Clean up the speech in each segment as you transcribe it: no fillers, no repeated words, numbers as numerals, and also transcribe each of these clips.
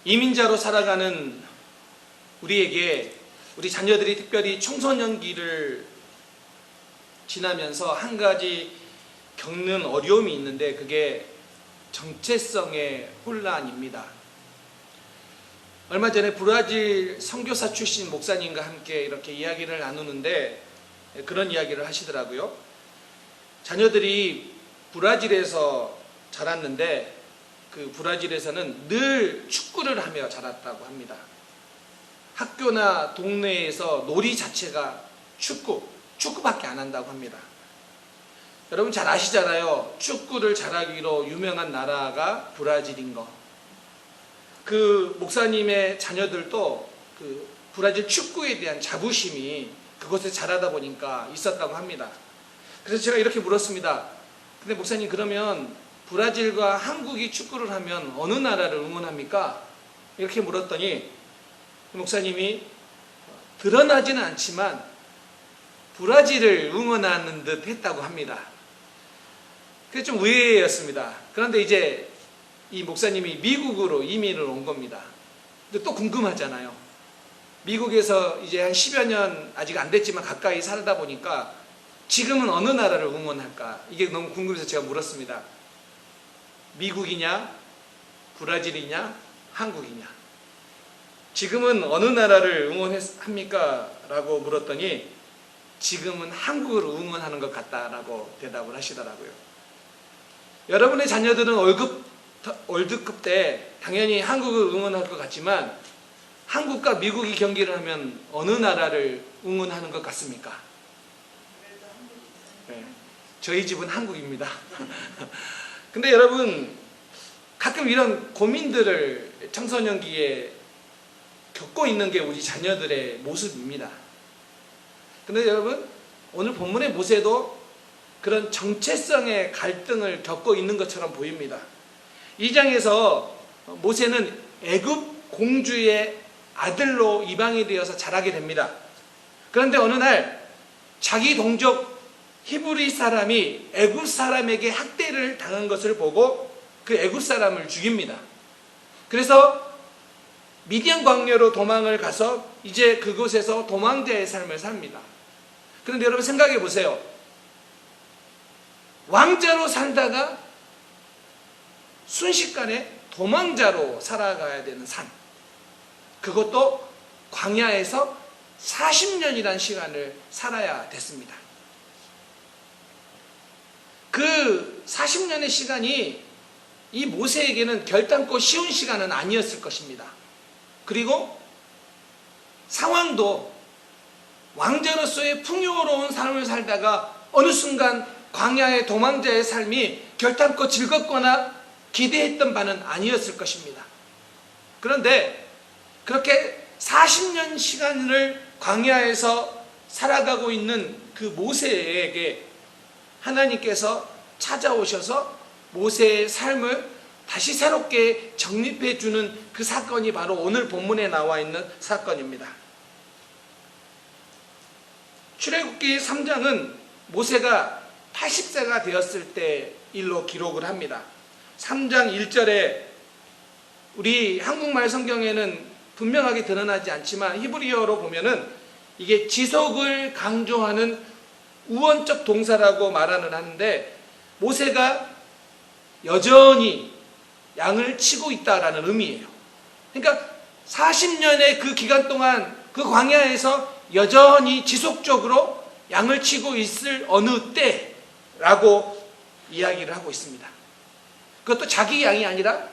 이민자로 살아가는 우리에게, 우리 자녀들이 특별히 청소년기를 지나면서 한 가지 겪는 어려움이 있는데, 그게 정체성의 혼란입니다. 얼마 전에 브라질 선교사 출신 목사님과 함께 이렇게 이야기를 나누는데 그런 이야기를 하시더라고요. 자녀들이 브라질에서 자랐는데 그 브라질에서는 늘 축구를 하며 자랐다고 합니다. 학교나 동네에서 놀이 자체가 축구밖에 안 한다고 합니다. 여러분 잘 아시잖아요. 축구를 잘하기로 유명한 나라가 브라질인 거. 그 목사님의 자녀들도 그 브라질 축구에 대한 자부심이 그곳에 자라다 보니까 있었다고 합니다. 그래서 제가 이렇게 물었습니다. 근데 목사님, 그러면 브라질과 한국이 축구를 하면 어느 나라를 응원합니까? 이렇게 물었더니 목사님이 드러나지는 않지만 브라질을 응원하는 듯 했다고 합니다. 그게 좀 의외였습니다. 그런데 이제 이 목사님이 미국으로 이민을 온 겁니다. 근데 또 궁금하잖아요. 미국에서 이제 한 10여 년 아직 안 됐지만 가까이 살다 보니까 지금은 어느 나라를 응원할까? 이게 너무 궁금해서 제가 물었습니다. 미국이냐, 브라질이냐, 한국이냐? 지금은 어느 나라를 응원합니까? 라고 물었더니 지금은 한국을 응원하는 것 같다라고 대답을 하시더라고요. 여러분의 자녀들은 월드컵 때 당연히 한국을 응원할 것 같지만 한국과 미국이 경기를 하면 어느 나라를 응원하는 것 같습니까? 네, 저희 집은 한국입니다. 근데 여러분, 가끔 이런 고민들을 청소년기에 겪고 있는 게 우리 자녀들의 모습입니다. 근데 여러분, 오늘 본문의 모세도 그런 정체성의 갈등을 겪고 있는 것처럼 보입니다. 2장에서 모세는 애굽 공주의 아들로 이방이 되어서 자라게 됩니다. 그런데 어느 날 자기 동족 히브리 사람이 애굽 사람에게 학대를 당한 것을 보고 그 애굽 사람을 죽입니다. 그래서 미디안 광야로 도망을 가서 이제 그곳에서 도망자의 삶을 삽니다. 그런데 여러분 생각해 보세요. 왕자로 살다가 순식간에 도망자로 살아가야 되는 삶. 그것도 광야에서 40년이라는 시간을 살아야 됐습니다. 그 40년의 시간이 이 모세에게는 결단코 쉬운 시간은 아니었을 것입니다. 그리고 상황도 왕자로서의 풍요로운 삶을 살다가 어느 순간 광야의 도망자의 삶이 결단코 즐겁거나 기대했던 바는 아니었을 것입니다. 그런데 그렇게 40년 시간을 광야에서 살아가고 있는 그 모세에게 하나님께서 찾아오셔서 모세의 삶을 다시 새롭게 정립해 주는 그 사건이 바로 오늘 본문에 나와 있는 사건입니다. 출애굽기 3장은 모세가 80세가 되었을 때 일로 기록을 합니다. 3장 1절에 우리 한국말 성경에는 분명하게 드러나지 않지만 히브리어로 보면은 이게 지속을 강조하는 우원적 동사라고 말을 하는데 모세가 여전히 양을 치고 있다라는 의미예요. 그러니까 40년의 그 기간 동안 그 광야에서 여전히 지속적으로 양을 치고 있을 어느 때라고 이야기를 하고 있습니다. 그것도 자기 양이 아니라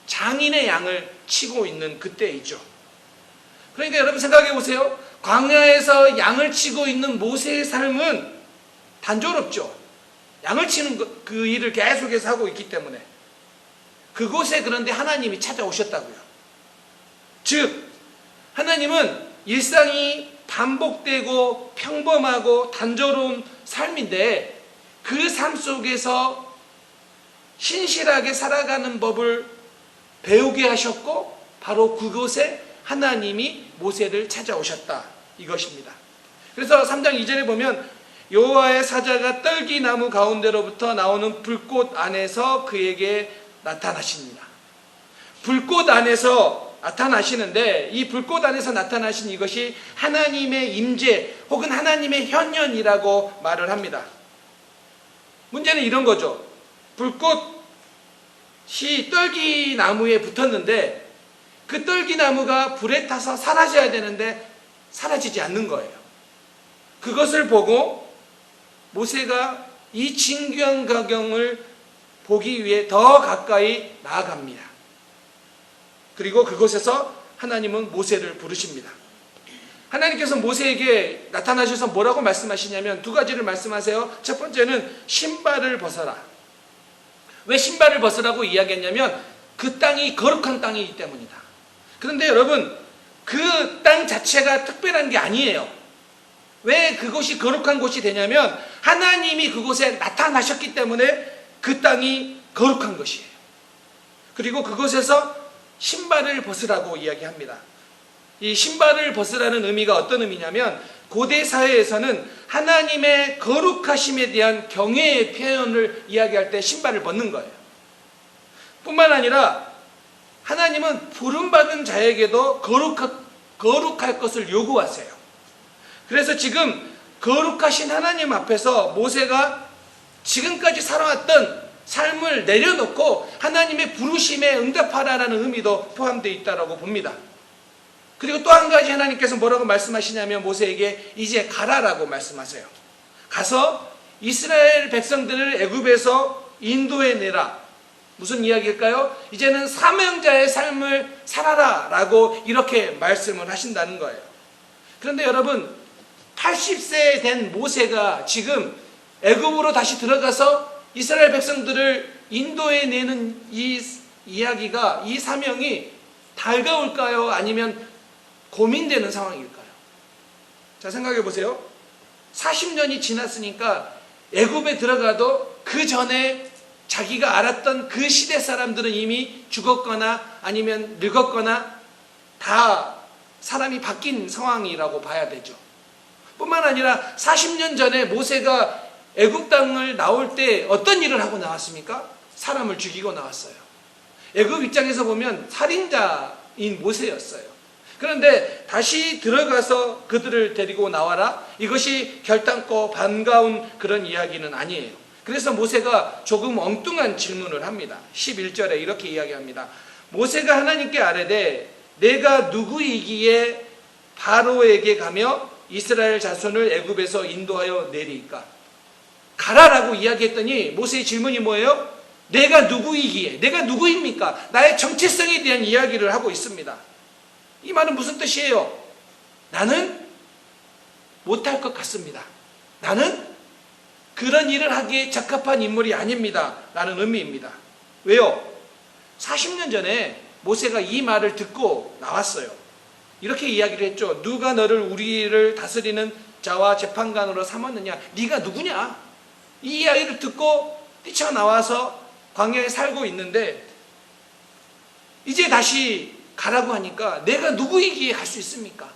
장인의 양을 치고 있는 그때이죠. 그러니까 여러분 생각해 보세요. 광야에서 양을 치고 있는 모세의 삶은 단조롭죠. 양을 치는 그 일을 계속해서 하고 있기 때문에. 그곳에 그런데 하나님이 찾아오셨다고요. 즉 하나님은 일상이 반복되고 평범하고 단조로운 삶인데 그 삶 속에서 신실하게 살아가는 법을 배우게 하셨고 바로 그곳에 하나님이 모세를 찾아오셨다 이것입니다. 그래서 3장 2절에 보면 여호와의 사자가 떨기나무 가운데로부터 나오는 불꽃 안에서 그에게 나타나십니다. 불꽃 안에서 나타나시는데, 이 불꽃 안에서 나타나신 이것이 하나님의 임재 혹은 하나님의 현현이라고 말을 합니다. 문제는 이런 거죠. 불꽃이 떨기나무에 붙었는데 그 떨기나무가 불에 타서 사라져야 되는데 사라지지 않는 거예요. 그것을 보고 모세가 이 진귀한 광경을 보기 위해 더 가까이 나아갑니다. 그리고 그곳에서 하나님은 모세를 부르십니다. 하나님께서 모세에게 나타나셔서 뭐라고 말씀하시냐면 두 가지를 말씀하세요. 첫 번째는 신발을 벗어라. 왜 신발을 벗으라고 이야기했냐면 그 땅이 거룩한 땅이기 때문이다. 그런데 여러분, 그 땅 자체가 특별한 게 아니에요. 왜 그곳이 거룩한 곳이 되냐면 하나님이 그곳에 나타나셨기 때문에 그 땅이 거룩한 것이에요. 그리고 그곳에서 신발을 벗으라고 이야기합니다. 이 신발을 벗으라는 의미가 어떤 의미냐면 고대 사회에서는 하나님의 거룩하심에 대한 경외의 표현을 이야기할 때 신발을 벗는 거예요. 뿐만 아니라 하나님은 부름받은 자에게도 거룩할 것을 요구하세요. 그래서 지금 거룩하신 하나님 앞에서 모세가 지금까지 살아왔던 삶을 내려놓고 하나님의 부르심에 응답하라는 의미도 포함되어 있다고 봅니다. 그리고 또 한 가지 하나님께서 뭐라고 말씀하시냐면 모세에게 이제 가라라고 말씀하세요. 가서 이스라엘 백성들을 애굽에서 인도해내라. 무슨 이야기일까요? 이제는 사명자의 삶을 살아라 라고 이렇게 말씀을 하신다는 거예요. 그런데 여러분, 80세 된 모세가 지금 애굽으로 다시 들어가서 이스라엘 백성들을 인도해내는 이 이야기가, 이 사명이 달가울까요? 아니면 고민되는 상황일까요? 자, 생각해 보세요. 40년이 지났으니까 애굽에 들어가도 그 전에 자기가 알았던 그 시대 사람들은 이미 죽었거나 아니면 늙었거나 다 사람이 바뀐 상황이라고 봐야 되죠. 뿐만 아니라 40년 전에 모세가 애굽 땅을 나올 때 어떤 일을 하고 나왔습니까? 사람을 죽이고 나왔어요. 애굽 입장에서 보면 살인자인 모세였어요. 그런데 다시 들어가서 그들을 데리고 나와라. 이것이 결단코 반가운 그런 이야기는 아니에요. 그래서 모세가 조금 엉뚱한 질문을 합니다. 11절에 이렇게 이야기합니다. 모세가 하나님께 아뢰되 내가 누구이기에 바로에게 가며 이스라엘 자손을 애굽에서 인도하여 내리까? 가라라고 이야기했더니 모세의 질문이 뭐예요? 내가 누구이기에, 내가 누구입니까? 나의 정체성에 대한 이야기를 하고 있습니다. 이 말은 무슨 뜻이에요? 나는 못할 것 같습니다. 나는 그런 일을 하기에 적합한 인물이 아닙니다. 라는 의미입니다. 왜요? 40년 전에 모세가 이 말을 듣고 나왔어요. 이렇게 이야기를 했죠. 누가 너를 우리를 다스리는 자와 재판관으로 삼았느냐? 네가 누구냐? 이 이야기를 듣고 뛰쳐나와서 광야에 살고 있는데 이제 다시 가라고 하니까 내가 누구이기에 갈 수 있습니까?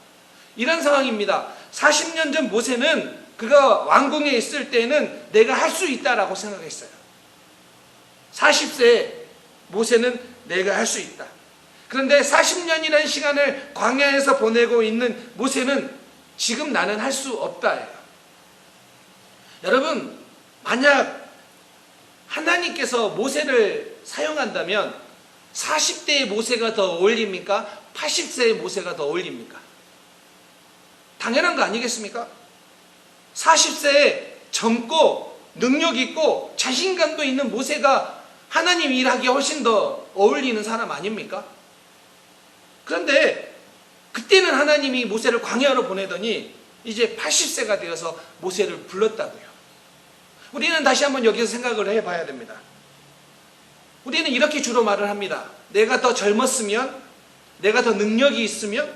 이런 상황입니다. 40년 전 모세는 그가 왕궁에 있을 때는 내가 할 수 있다라고 생각했어요. 40세 모세는 내가 할 수 있다. 그런데 40년이라는 시간을 광야에서 보내고 있는 모세는 지금 나는 할 수 없다예요. 여러분, 만약 하나님께서 모세를 사용한다면 40대의 모세가 더 어울립니까? 80세의 모세가 더 어울립니까? 당연한 거 아니겠습니까? 40세에 젊고 능력 있고 자신감도 있는 모세가 하나님 일하기에 훨씬 더 어울리는 사람 아닙니까? 그런데 그때는 하나님이 모세를 광야로 보내더니 이제 80세가 되어서 모세를 불렀다고요. 우리는 다시 한번 여기서 생각을 해봐야 됩니다. 우리는 이렇게 주로 말을 합니다. 내가 더 젊었으면, 내가 더 능력이 있으면,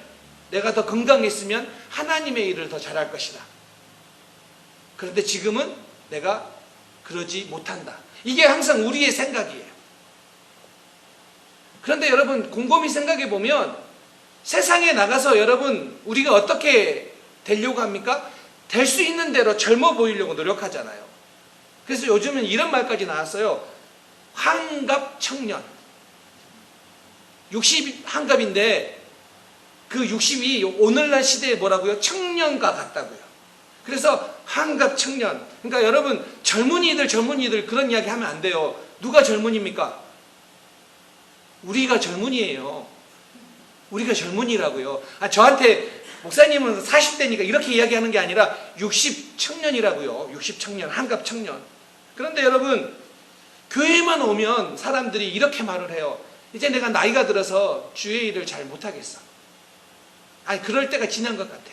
내가 더 건강했으면 하나님의 일을 더 잘할 것이다. 그런데 지금은 내가 그러지 못한다. 이게 항상 우리의 생각이에요. 그런데 여러분, 곰곰이 생각해 보면 세상에 나가서 여러분 우리가 어떻게 되려고 합니까? 될 수 있는 대로 젊어 보이려고 노력하잖아요. 그래서 요즘은 이런 말까지 나왔어요. 환갑 청년. 60 한갑인데 그 60이 오늘날 시대에 뭐라고요? 청년과 같다고요. 그래서 한갑 청년. 그러니까 여러분 젊은이들 그런 이야기 하면 안 돼요. 누가 젊은입니까? 우리가 젊은이에요. 우리가 젊은이라고요. 저한테 목사님은 40대니까 이렇게 이야기하는 게 아니라 60 청년이라고요. 60 청년, 한갑 청년. 그런데 여러분 교회만 오면 사람들이 이렇게 말을 해요. 이제 내가 나이가 들어서 주의 일을 잘 못하겠어. 그럴 때가 지난 것 같아.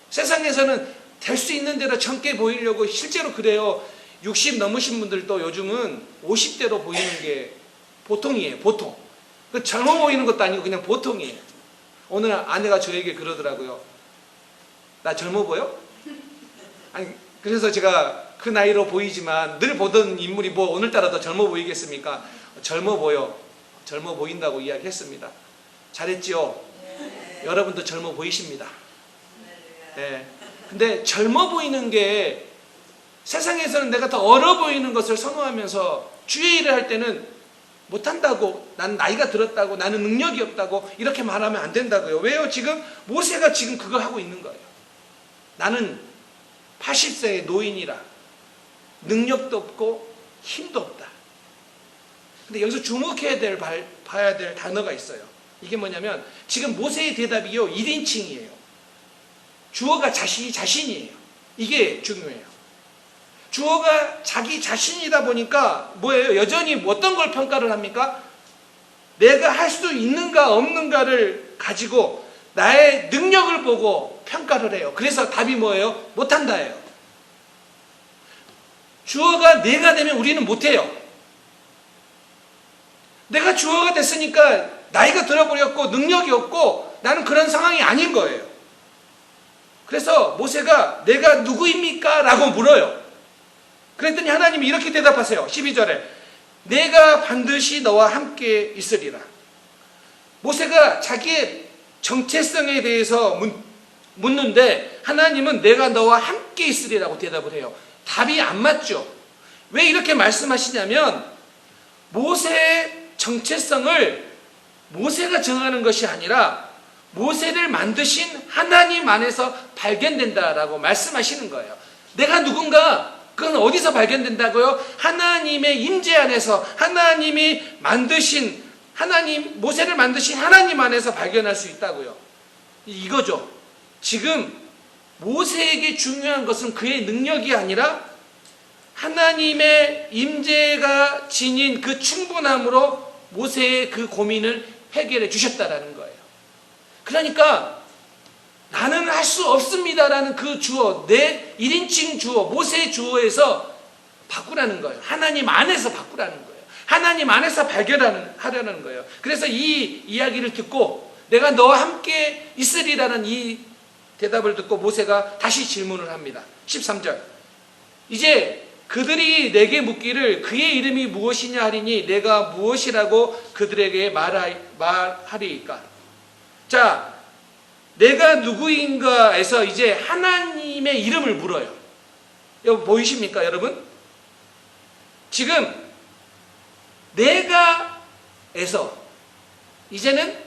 세상에서는 될 수 있는 대로 젊게 보이려고 실제로 그래요. 60 넘으신 분들도 요즘은 50대로 보이는 게 보통이에요. 보통. 그 젊어 보이는 것도 아니고 그냥 보통이에요. 오늘 아내가 저에게 그러더라고요. 나 젊어 보여? 그래서 제가 그 나이로 보이지만 늘 보던 인물이 뭐 오늘따라 더 젊어 보이겠습니까? 젊어 보여. 젊어 보인다고 이야기했습니다. 잘했지요? 네. 여러분도 젊어 보이십니다. 네. 근데 젊어 보이는 게 세상에서는 내가 더 어려 보이는 것을 선호하면서 주의 일을 할 때는 못한다고, 나는 나이가 들었다고, 나는 능력이 없다고 이렇게 말하면 안 된다고요. 왜요? 지금 모세가 지금 그걸 하고 있는 거예요. 나는 80세의 노인이라 능력도 없고 힘도 없다. 근데 여기서 주목해야 될, 봐야 될 단어가 있어요. 이게 뭐냐면 지금 모세의 대답이요 1인칭이에요. 주어가 자신이에요. 이게 중요해요. 주어가 자기 자신이다 보니까 뭐예요? 여전히 어떤 걸 평가를 합니까? 내가 할 수 있는가 없는가를 가지고 나의 능력을 보고 평가를 해요. 그래서 답이 뭐예요? 못한다예요. 주어가 내가 되면 우리는 못해요. 내가 주어가 됐으니까 나이가 들어버렸고 능력이 없고 나는 그런 상황이 아닌 거예요. 그래서 모세가 내가 누구입니까? 라고 물어요. 그랬더니 하나님이 이렇게 대답하세요. 12절에 내가 반드시 너와 함께 있으리라. 모세가 자기의 정체성에 대해서 묻는데 하나님은 내가 너와 함께 있으리라고 대답을 해요. 답이 안 맞죠. 왜 이렇게 말씀하시냐면 모세의 정체성을 모세가 정하는 것이 아니라 모세를 만드신 하나님 안에서 발견된다라고 말씀하시는 거예요. 내가 누군가 그건 어디서 발견된다고요? 하나님의 임재 안에서 하나님이 만드신 모세를 만드신 하나님 안에서 발견할 수 있다고요. 이거죠. 지금 모세에게 중요한 것은 그의 능력이 아니라 하나님의 임재가 지닌 그 충분함으로 모세의 그 고민을 해결해 주셨다라는 거예요. 그러니까 나는 할 수 없습니다라는 그 주어, 내 1인칭 주어, 모세의 주어에서 바꾸라는 거예요. 하나님 안에서 바꾸라는 거예요. 하나님 안에서 발견하려는 거예요. 그래서 이 이야기를 듣고 내가 너와 함께 있으리라는 이 대답을 듣고 모세가 다시 질문을 합니다. 13절 이제 그들이 내게 묻기를 그의 이름이 무엇이냐 하리니 내가 무엇이라고 그들에게 말하리이까. 자, 내가 누구인가에서 이제 하나님의 이름을 물어요. 여러분 보이십니까 여러분? 지금 내가에서 이제는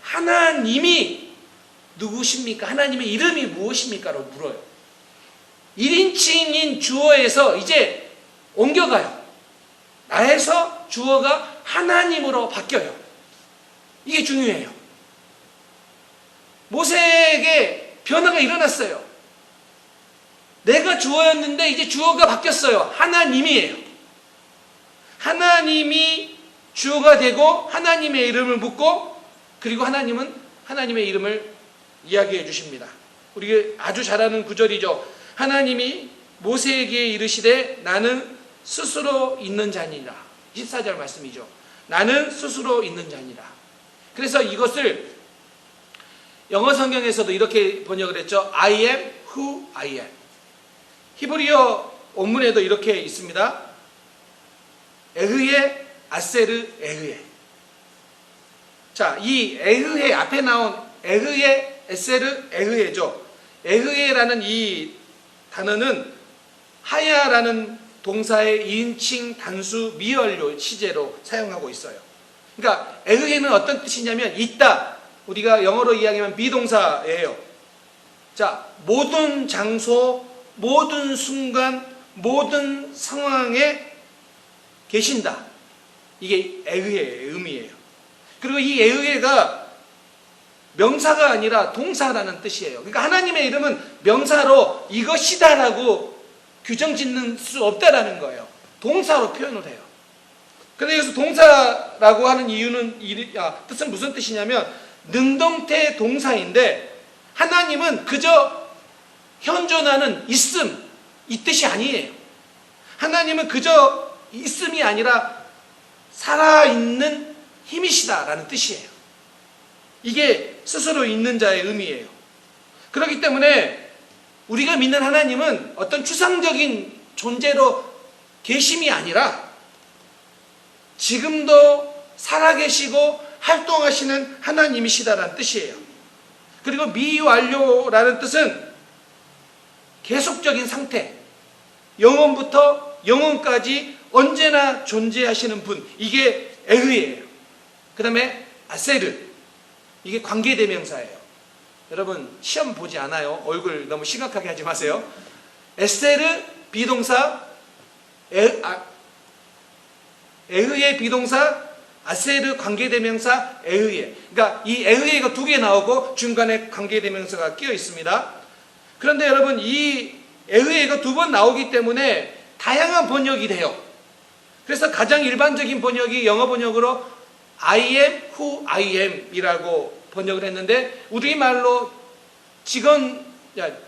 하나님이 누구십니까? 하나님의 이름이 무엇입니까? 라고 물어요. 1인칭인 주어에서 이제 옮겨가요. 나에서 주어가 하나님으로 바뀌어요. 이게 중요해요. 모세에게 변화가 일어났어요. 내가 주어였는데 이제 주어가 바뀌었어요. 하나님이에요. 하나님이 주어가 되고 하나님의 이름을 묻고 그리고 하나님은 하나님의 이름을 이야기해 주십니다. 우리가 아주 잘 아는 구절이죠. 하나님이 모세에게 이르시되 나는 스스로 있는 자니라. 14절 말씀이죠. 나는 스스로 있는 자니라. 그래서 이것을 영어 성경에서도 이렇게 번역을 했죠. I am who I am. 히브리어 원문에도 이렇게 있습니다. 에흐에 아세르 에흐에. 자, 이 에흐에 앞에 나온 에흐에 에세르 에흐에죠. 에흐에라는 이 단어는 하야라는 동사의 2인칭 단수 미완료 시제로 사용하고 있어요. 그러니까 에흐에는 어떤 뜻이냐면 있다. 우리가 영어로 이야기하면 비동사예요. 자, 모든 장소, 모든 순간, 모든 상황에 계신다. 이게 에흐의 의미예요. 그리고 이 에흐가 명사가 아니라 동사라는 뜻이에요. 그러니까 하나님의 이름은 명사로 이것이다라고 규정 짓는 수 없다라는 거예요. 동사로 표현을 해요. 그런데 여기서 동사라고 하는 이유는 뜻은 무슨 뜻이냐면 능동태 동사인데 하나님은 그저 현존하는 있음 이 뜻이 아니에요. 하나님은 그저 있음이 아니라 살아있는 힘이시다라는 뜻이에요. 이게 스스로 있는 자의 의미예요. 그렇기 때문에 우리가 믿는 하나님은 어떤 추상적인 존재로 계심이 아니라 지금도 살아계시고 활동하시는 하나님이시다라는 뜻이에요. 그리고 미완료라는 뜻은 계속적인 상태, 영원부터 영원까지 언제나 존재하시는 분, 이게 에흐예요. 그 다음에 아세르, 이게 관계대명사예요. 여러분 시험 보지 않아요. 얼굴 너무 심각하게 하지 마세요. 에세르 비동사, 에흐의 비동사, 아세르 관계대명사, 에흐예. 그러니까 이 에흐예가 두 개 나오고 중간에 관계대명사가 끼어 있습니다. 그런데 여러분 이 에흐예가 두 번 나오기 때문에 다양한 번역이 돼요. 그래서 가장 일반적인 번역이 영어 번역으로 I am who I am 이라고 번역을 했는데 우리말로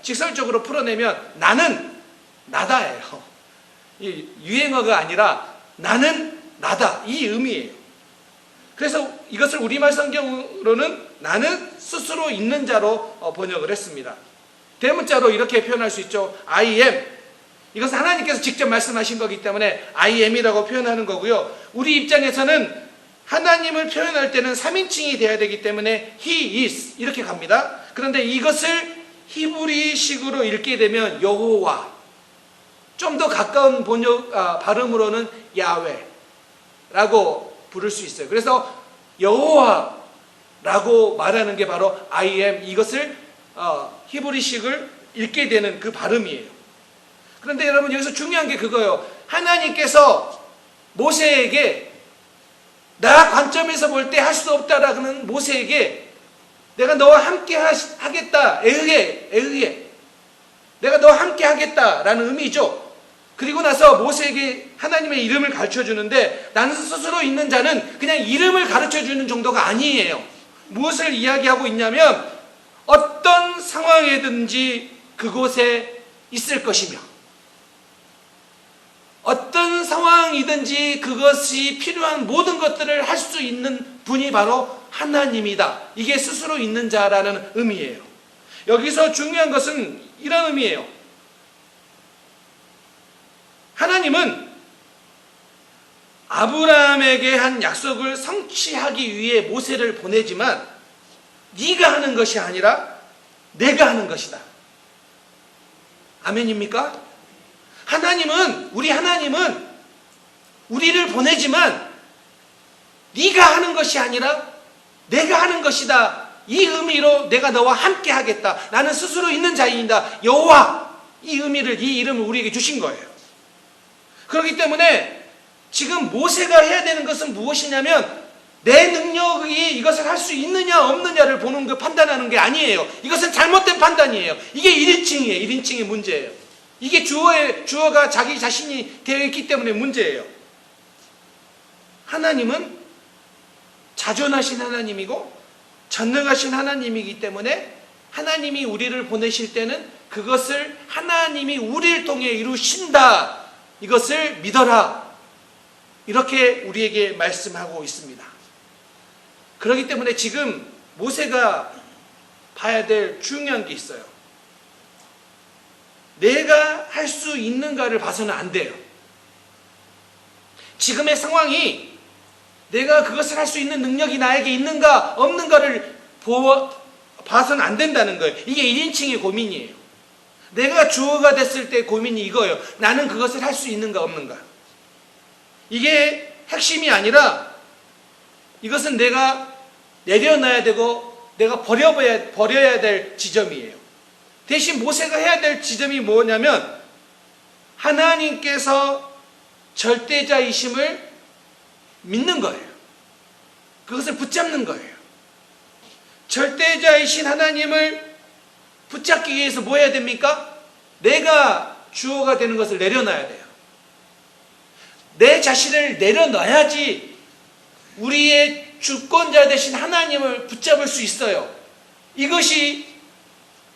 직설적으로 풀어내면 나는 나다예요. 유행어가 아니라 나는 나다 이 의미예요. 그래서 이것을 우리말 성경으로는 나는 스스로 있는 자로 번역을 했습니다. 대문자로 이렇게 표현할 수 있죠. I am. 이것은 하나님께서 직접 말씀하신 거기 때문에 I am이라고 표현하는 거고요. 우리 입장에서는 하나님을 표현할 때는 3인칭이 돼야 되기 때문에 He is 이렇게 갑니다. 그런데 이것을 히브리식으로 읽게 되면 여호와, 좀 더 가까운 발음으로는 야훼라고 부를 수 있어요. 그래서 여호와라고 말하는 게 바로 I am, 이것을 히브리식을 읽게 되는 그 발음이에요. 그런데 여러분 여기서 중요한 게 그거예요. 하나님께서 모세에게 나 관점에서 볼 때 할 수 없다라는 모세에게 내가 너와 함께 하겠다. 에흐예. 내가 너와 함께 하겠다라는 의미죠. 그리고 나서 모세에게 하나님의 이름을 가르쳐 주는데 나는 스스로 있는 자는 그냥 이름을 가르쳐 주는 정도가 아니에요. 무엇을 이야기하고 있냐면 어떤 상황이든지 그곳에 있을 것이며 어떤 상황이든지 그것이 필요한 모든 것들을 할 수 있는 분이 바로 하나님이다. 이게 스스로 있는 자라는 의미예요. 여기서 중요한 것은 이런 의미예요. 하나님은 아브라함에게 한 약속을 성취하기 위해 모세를 보내지만 네가 하는 것이 아니라 내가 하는 것이다. 아멘입니까? 우리 하나님은 우리를 보내지만 네가 하는 것이 아니라 내가 하는 것이다. 이 의미로 내가 너와 함께 하겠다. 나는 스스로 있는 자이다. 여호와, 이 의미를, 이 이름을 우리에게 주신 거예요. 그렇기 때문에 지금 모세가 해야 되는 것은 무엇이냐면 내 능력이 이것을 할 수 있느냐 없느냐를 보는 그 판단하는 게 아니에요. 이것은 잘못된 판단이에요. 이게 1인칭이에요. 1인칭의 문제예요. 이게 주어가 자기 자신이 되어 있기 때문에 문제예요. 하나님은 자존하신 하나님이고 전능하신 하나님이기 때문에 하나님이 우리를 보내실 때는 그것을 하나님이 우리를 통해 이루신다. 이것을 믿어라. 이렇게 우리에게 말씀하고 있습니다. 그렇기 때문에 지금 모세가 봐야 될 중요한 게 있어요. 내가 할 수 있는가를 봐서는 안 돼요. 지금의 상황이 내가 그것을 할 수 있는 능력이 나에게 있는가 없는가를 봐서는 안 된다는 거예요. 이게 1인칭의 고민이에요. 내가 주어가 됐을 때 고민이 이거예요. 나는 그것을 할 수 있는가 없는가. 이게 핵심이 아니라 이것은 내가 내려놔야 되고 내가 버려야 될 지점이에요. 대신 모세가 해야 될 지점이 뭐냐면 하나님께서 절대자이심을 믿는 거예요. 그것을 붙잡는 거예요. 절대자이신 하나님을 붙잡기 위해서 뭐 해야 됩니까? 내가 주어가 되는 것을 내려놔야 돼요. 내 자신을 내려놔야지 우리의 주권자 되신 하나님을 붙잡을 수 있어요. 이것이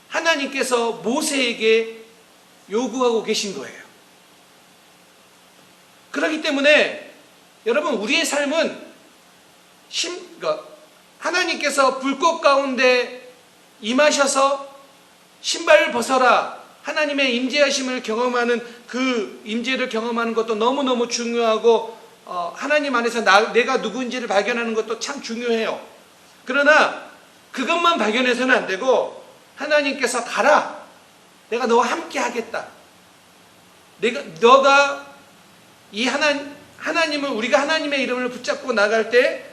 하나님께서 모세에게 요구하고 계신 거예요. 그렇기 때문에 여러분, 우리의 삶은 하나님께서 불꽃 가운데 임하셔서 신발을 벗어라, 하나님의 임재하심을 경험하는 그 임재를 경험하는 것도 너무너무 중요하고 하나님 안에서 내가 누구인지를 발견하는 것도 참 중요해요. 그러나 그것만 발견해서는 안 되고 하나님께서 가라, 내가 너와 함께 하겠다, 너가 이 하나님을, 우리가 하나님의 이름을 붙잡고 나갈 때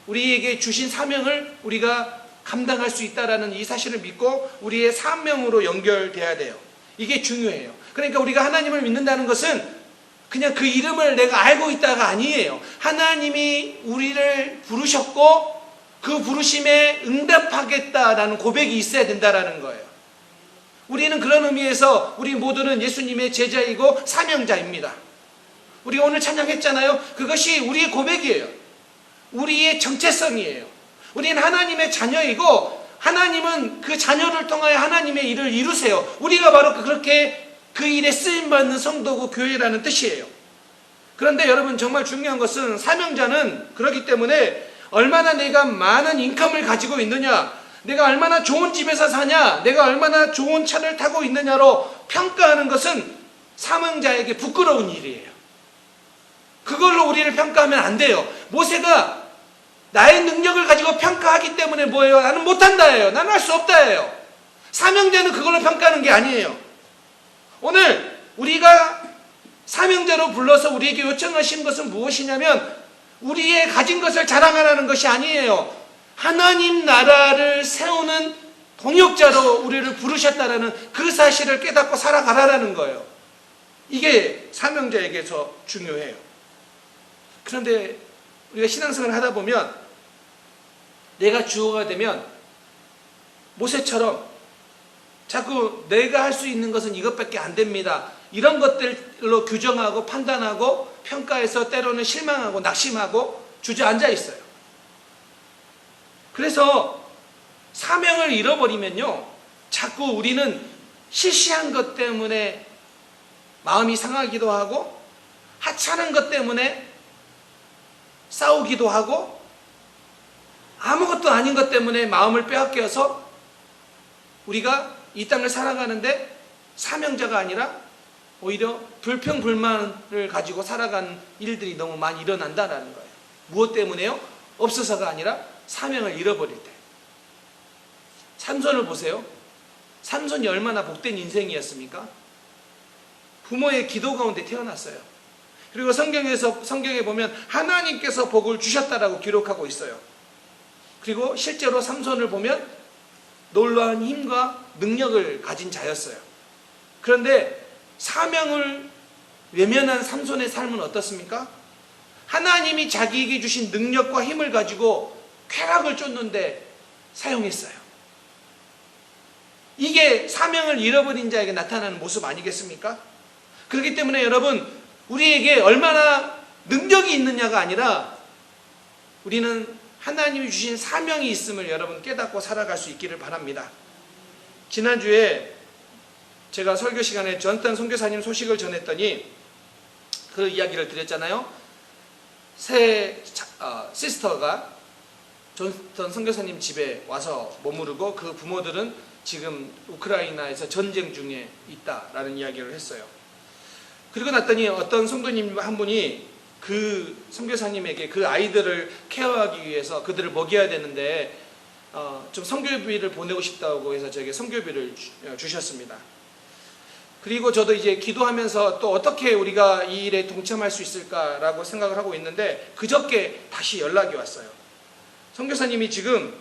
우리에게 주신 사명을 우리가 감당할 수 있다라는 이 사실을 믿고 우리의 사명으로 연결돼야 돼요. 이게 중요해요. 그러니까 우리가 하나님을 믿는다는 것은 그냥 그 이름을 내가 알고 있다가 아니에요. 하나님이 우리를 부르셨고 그 부르심에 응답하겠다라는 고백이 있어야 된다라는 거예요. 우리는 그런 의미에서 우리 모두는 예수님의 제자이고 사명자입니다. 우리가 오늘 찬양했잖아요. 그것이 우리의 고백이에요. 우리의 정체성이에요. 우리는 하나님의 자녀이고 하나님은 그 자녀를 통하여 하나님의 일을 이루세요. 우리가 바로 그렇게 그 일에 쓰임받는 성도고 교회라는 뜻이에요. 그런데 여러분, 정말 중요한 것은 사명자는 그렇기 때문에 얼마나 내가 많은 인컴을 가지고 있느냐, 내가 얼마나 좋은 집에서 사냐, 내가 얼마나 좋은 차를 타고 있느냐로 평가하는 것은 사명자에게 부끄러운 일이에요. 그걸로 우리를 평가하면 안 돼요. 모세가 나의 능력을 가지고 평가하기 때문에 뭐예요? 나는 못한다예요. 나는 할 수 없다예요. 사명자는 그걸로 평가하는 게 아니에요. 오늘 우리가 사명자로 불러서 우리에게 요청하신 것은 무엇이냐면 우리의 가진 것을 자랑하라는 것이 아니에요. 하나님 나라를 세우는 동역자로 우리를 부르셨다라는 그 사실을 깨닫고 살아가라는 거예요. 이게 사명자에게서 중요해요. 그런데 우리가 신앙생활을 하다 보면 내가 주어가 되면 모세처럼 자꾸 내가 할 수 있는 것은 이것밖에 안 됩니다, 이런 것들로 규정하고 판단하고 평가해서 때로는 실망하고 낙심하고 주저앉아 있어요. 그래서 사명을 잃어버리면요, 자꾸 우리는 시시한 것 때문에 마음이 상하기도 하고 하찮은 것 때문에 싸우기도 하고 아무것도 아닌 것 때문에 마음을 빼앗겨서 우리가 이 땅을 살아가는데 사명자가 아니라 오히려 불평불만을 가지고 살아가는 일들이 너무 많이 일어난다는 거예요. 무엇 때문에요? 없어서가 아니라 사명을 잃어버릴 때. 삼손을 보세요. 삼손이 얼마나 복된 인생이었습니까? 부모의 기도 가운데 태어났어요. 그리고 성경에 보면 하나님께서 복을 주셨다라고 기록하고 있어요. 그리고 실제로 삼손을 보면 놀라운 힘과 능력을 가진 자였어요. 그런데 사명을 외면한 삼손의 삶은 어떻습니까? 하나님이 자기에게 주신 능력과 힘을 가지고 쾌락을 쫓는데 사용했어요. 이게 사명을 잃어버린 자에게 나타나는 모습 아니겠습니까? 그렇기 때문에 여러분, 우리에게 얼마나 능력이 있느냐가 아니라 우리는 하나님이 주신 사명이 있음을 여러분 깨닫고 살아갈 수 있기를 바랍니다. 지난주에 제가 설교 시간에 존스턴 선교사님 소식을 전했더니 그 이야기를 드렸잖아요. 새 시스터가 존스턴 선교사님 집에 와서 머무르고 그 부모들은 지금 우크라이나에서 전쟁 중에 있다라는 이야기를 했어요. 그리고 났더니 어떤 성도님 한 분이 그 선교사님에게 그 아이들을 케어하기 위해서 그들을 먹여야 되는데 좀 선교비를 보내고 싶다고 해서 저에게 선교비를 주셨습니다. 그리고 저도 이제 기도하면서 또 어떻게 우리가 이 일에 동참할 수 있을까라고 생각을 하고 있는데 그저께 다시 연락이 왔어요. 선교사님이 지금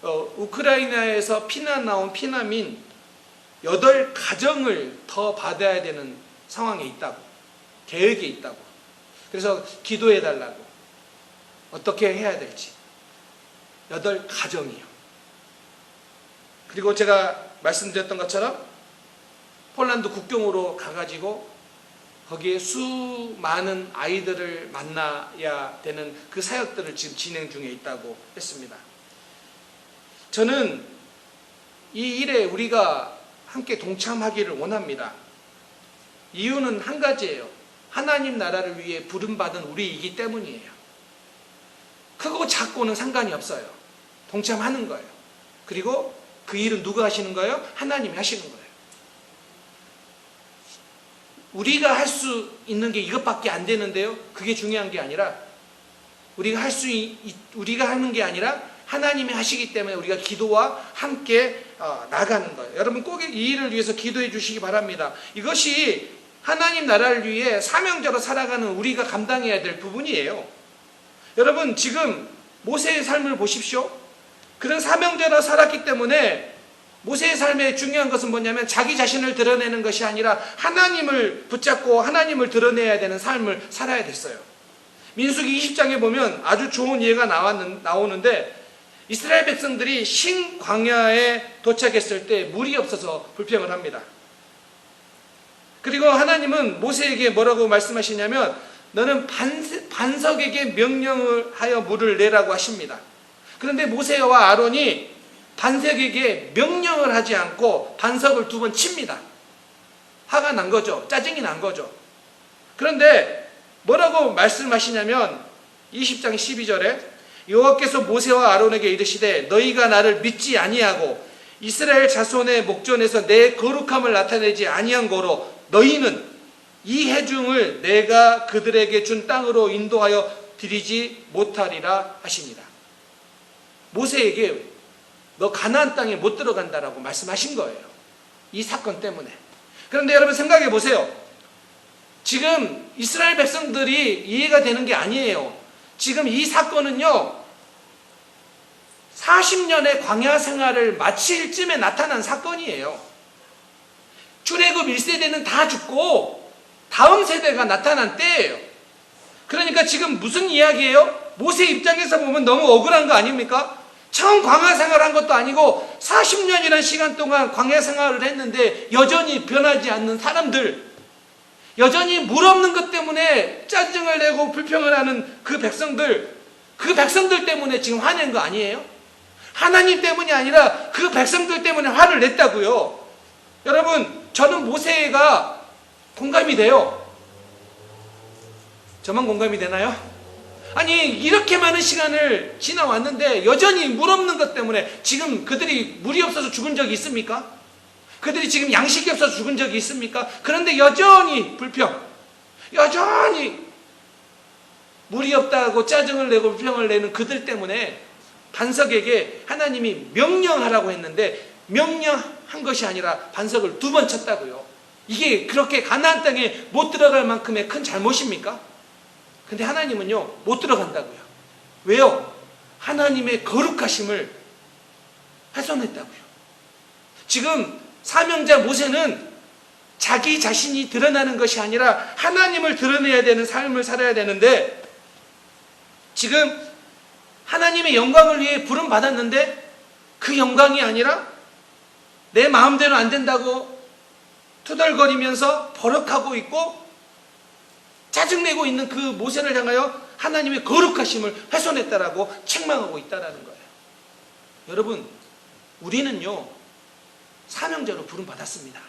우크라이나에서 나온 피난민 8가정을 더 받아야 되는 상황에 있다고, 계획에 있다고. 그래서 기도해 달라고, 어떻게 해야 될지. 8가정이요. 그리고 제가 말씀드렸던 것처럼 폴란드 국경으로 가가지고 거기에 수많은 아이들을 만나야 되는 그 사역들을 지금 진행 중에 있다고 했습니다. 저는 이 일에 우리가 함께 동참하기를 원합니다. 이유는 한 가지예요. 하나님 나라를 위해 부름받은 우리이기 때문이에요. 크고 작고는 상관이 없어요. 동참하는 거예요. 그리고 그 일은 누가 하시는 거예요? 하나님이 하시는 거예요. 우리가 할 수 있는 게 이것밖에 안 되는데요. 그게 중요한 게 아니라 우리가 하는 게 아니라 하나님이 하시기 때문에 우리가 기도와 함께 나가는 거예요. 여러분 꼭 이 일을 위해서 기도해 주시기 바랍니다. 이것이 하나님 나라를 위해 사명자로 살아가는 우리가 감당해야 될 부분이에요. 여러분 지금 모세의 삶을 보십시오. 그런 사명자로 살았기 때문에 모세의 삶의 중요한 것은 뭐냐면 자기 자신을 드러내는 것이 아니라 하나님을 붙잡고 하나님을 드러내야 되는 삶을 살아야 됐어요. 민수기 20장에 보면 아주 좋은 예가 나오는데 이스라엘 백성들이 신광야에 도착했을 때 물이 없어서 불평을 합니다. 그리고 하나님은 모세에게 뭐라고 말씀하시냐면 너는 반석에게 명령을 하여 물을 내라고 하십니다. 그런데 모세와 아론이 반석에게 명령을 하지 않고 반석을 2번 칩니다. 화가 난 거죠. 짜증이 난 거죠. 그런데 뭐라고 말씀하시냐면 20장 12절에 여호와께서 모세와 아론에게 이르시되 너희가 나를 믿지 아니하고 이스라엘 자손의 목전에서 내 거룩함을 나타내지 아니한 거로 너희는 이 회중을 내가 그들에게 준 땅으로 인도하여 드리지 못하리라 하시니라. 모세에게 너 가나안 땅에 못 들어간다라고 말씀하신 거예요. 이 사건 때문에. 그런데 여러분 생각해 보세요. 지금 이스라엘 백성들이 이해가 되는 게 아니에요. 지금 이 사건은요 40년의 광야 생활을 마칠 쯤에 나타난 사건이에요. 출애굽 1세대는 다 죽고 다음 세대가 나타난 때예요. 그러니까 지금 무슨 이야기예요? 모세 입장에서 보면 너무 억울한 거 아닙니까? 처음 광야 생활한 것도 아니고 40년이라는 시간 동안 광야 생활을 했는데 여전히 변하지 않는 사람들, 여전히 물 없는 것 때문에 짜증을 내고 불평을 하는 그 백성들 때문에 지금 화낸 거 아니에요? 하나님 때문이 아니라 그 백성들 때문에 화를 냈다고요. 여러분 저는 모세가 공감이 돼요. 저만 공감이 되나요? 아니 이렇게 많은 시간을 지나왔는데 여전히 물 없는 것 때문에 지금 그들이 물이 없어서 죽은 적이 있습니까? 그들이 지금 양식이 없어서 죽은 적이 있습니까? 그런데 여전히 불평, 여전히 물이 없다고 짜증을 내고 불평을 내는 그들 때문에 반석에게 하나님이 명령하라고 했는데 명령한 것이 아니라 반석을 2번 쳤다고요. 이게 그렇게 가나안 땅에 못 들어갈 만큼의 큰 잘못입니까? 근데 하나님은요 못 들어간다고요. 왜요? 하나님의 거룩하심을 훼손했다고요. 지금 사명자 모세는 자기 자신이 드러나는 것이 아니라 하나님을 드러내야 되는 삶을 살아야 되는데 지금 하나님의 영광을 위해 부름받았는데 그 영광이 아니라 내 마음대로 안 된다고 투덜거리면서 버럭하고 있고 짜증내고 있는 그 모세를 향하여 하나님의 거룩하심을 훼손했다라고 책망하고 있다라는 거예요. 여러분 우리는요 사명자로 부름받았습니다.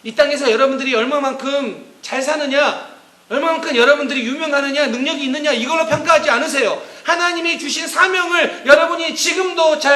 이 땅에서 여러분들이 얼마만큼 잘 사느냐, 얼마만큼 여러분들이 유명하느냐, 능력이 있느냐 이걸로 평가하지 않으세요. 하나님이 주신 사명을 여러분이 지금도 잘